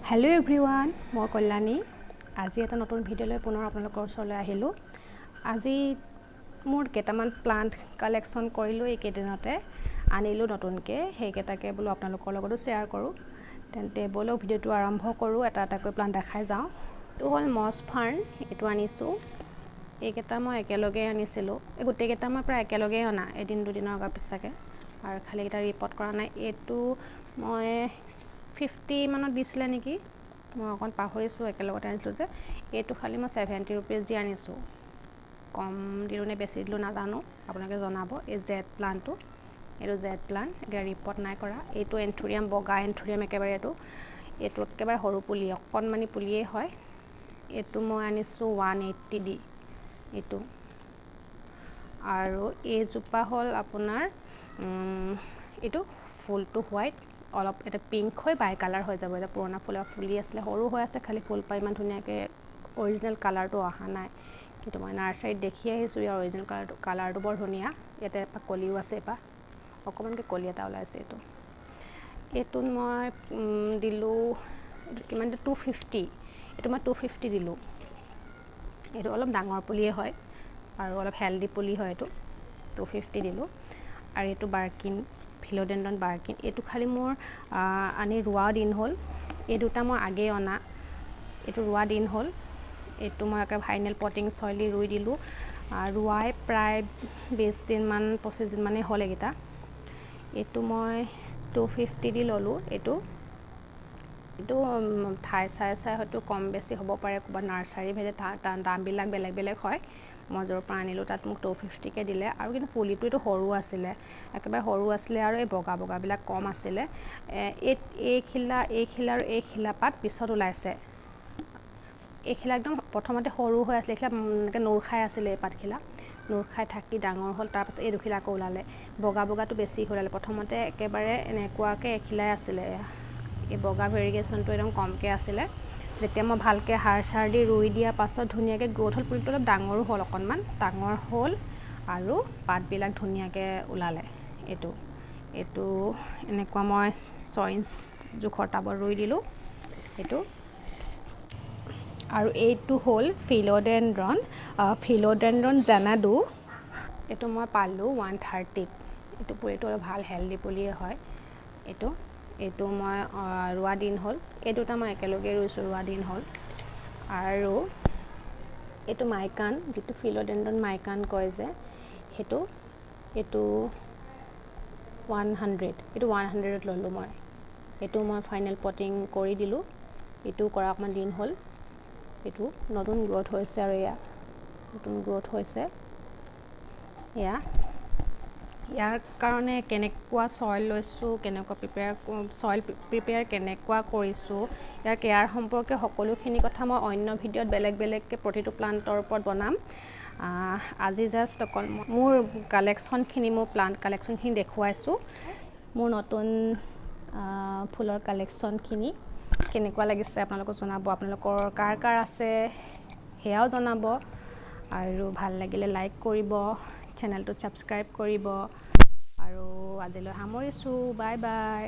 hello everyone मैं कल्याणी आज এটা নতুন ভিডিও লৈ পুনৰ আপোনালোকৰ ওচৰলৈ আহিলো আজি মোৰ কেটামান প্লান্ট কালেকশন কৰিলো এই কেদিনতে আনিলো নতুনকে হেইকেটাকে বলো আপোনালোকৰ লগতো শেয়াৰ কৰো তেন্তে বলো ভিডিওটো আৰম্ভ কৰো এটা এটাকৈ প্লান্ট দেখাই যাও তো হল মছ ফাৰ্ন এটো আনিছো এইকেটা মই একেলগে আনিছিলো এই গুটে কেটা মই প্ৰায় একেলগে আনা এদিন দুদিনৰ আগৰ পিছাকে আৰু খালি এটা ৰিপোৰ্ট কৰা নাই এটো মই 50 মানত দিছিলে নেকি মই অকন পাহৰিছো একেলগতে আনিছো যে এটো খালি মই 70 रुपीस দি আনিছো কম দিলো নে বেছি দিলো না জানো আপোনালোকে জনাব এই জেড প্লান্টটো এটো জেড প্লান্ট একে ৰিপোৰ্ট নাই কৰা এটো এন্থুৰিয়াম বগা এন্থুৰিয়াম একেবাৰে এটো একেবাৰে সৰু পুলি অকনমানি পুলিয়ে হয় এটো মই আনিছো 180 দি এটো আৰু এই জোপা হল আপোনাৰ এটো ফুলটো হোৱাইট অলপ এটা পিংক হয় বাই কালাৰ হৈ যাব এটা পুৰণা ফুলি আসলে সৰু হৈ আছে খালি ফুল পাই মান ধুনিয়াকে অৰিজিনাল কালাৰটো আহা নাই কিন্তু মই নাৰ্সাৰীত দেখি আহিছো ইয়াৰ অৰিজিনাল কালাৰটো বৰ ধুনিয়া এটা কলিও আছে পা অকমানকে কলি এটা ওলাইছে এটো মই দিলো কিমান 250 এটো মই 250 দিলো এটো অলপ ডাঙৰ পুলিয়ে হয় আৰু অলপ হেলদি পুলি হয় এটো 250 দিলো আৰু এটো বাৰ্কিন ফিলোডেন্ড্রন বার্কিন এটো খালি মোর আনি রুয়া দিন হল এই দুটা মই আগে অনা এটো রুয়া দিন হল এটো মই একা ফাইনাল পটিং সইলি রুই দিলু রুয়াই প্রায় 20 দিন মান 25 দিন মানে হল এগিটা এটো মই 250 দি ললো এটো ঠাই চাই হয়তো কম বেছি হ'ব পাৰে কোবা নাৰ্সাৰী ভেদে দাম বিলাক বেলেগ বেলেগ হয় মজৰ পৰা আনিলো তাত মোক 250 কে দিলে আৰু কিন্তু পুলিটো এটো সৰু আছিল একেবাৰে সৰু আছিল আৰু এই বগা বগা বিলাক কম আছিল এই খিলা পাত পিছত ওলাইছে এই খিলা একদম প্ৰথমতে সৰু হৈ আছিল খিলা নূৰ খাই আছিল এই পাতখিলা নূৰ খাই থাকি ডাঙৰ হল তাৰ পাছত এই দুখিলা আকৌ ওলালে বগা বগাটো বেছি হলালে প্ৰথমতে একেবাৰে এনেকুৱাকে এখিলাই আছিল এই বগা ভেৰিগেশনটো একদম কমকে আছিল যেতিয়া মই ভালকে হাড় সাৰ দি ৰুই দিয়া পাছত ধুনিয়াকে গ্ৰোথ হল পুলিটো অলপ ডাঙৰ হল অকনমান ডাঙৰ হল আৰু পাত বিলাক ধুনিয়াকে ওলালে এটো এনেকুৱা মই 6 ইঞ্চ জোখৰ টাবৰ ৰুই দিলো এটো আৰু এইটো হল ফিলোডেন্ড্রন জানাডু এটো মই পালো 130 এটো পুলিটো ভাল হেলদি পুলিয়ে হয় এটো মই ৰুৱা দিন হল এই দুটা মই একেলগে ৰুইছো ৰুৱা দিন হল আৰু এটো মাইকান যেটো ফিলোডেন্ড্রন মাইকান কয় যে হেটো এটো 100 এটো 100 ত ললো মই এটো মই ফাইনাল পটিং কৰি দিলু এটো কৰা অকমান দিন হল এটো নতুন গ্ৰোথ হৈছে আৰু নতুন গ্ৰোথ হৈছে ইয়াৰ কাৰণে কেনেকুৱা সয়েল লৈছো কেনেকুৱা প্ৰিপেয়াৰ কেনেকুৱা কৰিছো ইয়াৰ কেয়াৰ সম্পৰ্কে সকলোখিনি কথা মই অন্য ভিডিওত বেলেগকে প্ৰতিটো প্লান্টৰ ওপৰত বনাম আজি জাস্ট অকল মোৰ কালেকশনখিনি মোৰ প্লান্ট কালেকশনখিনি দেখুৱাইছো মোৰ নতুন ফুলৰ কালেকশনখিনি কেনেকুৱা লাগিছে আপোনালোকক জনাব আপোনালোকৰ কাৰ আছে হেয়াও জনাব আৰু ভাল লাগিলে লাইক কৰিব চেনেলটো সাবস্ক্ৰাইব কৰিব আৰু আজিলৈ সামৰিছো বাই বাই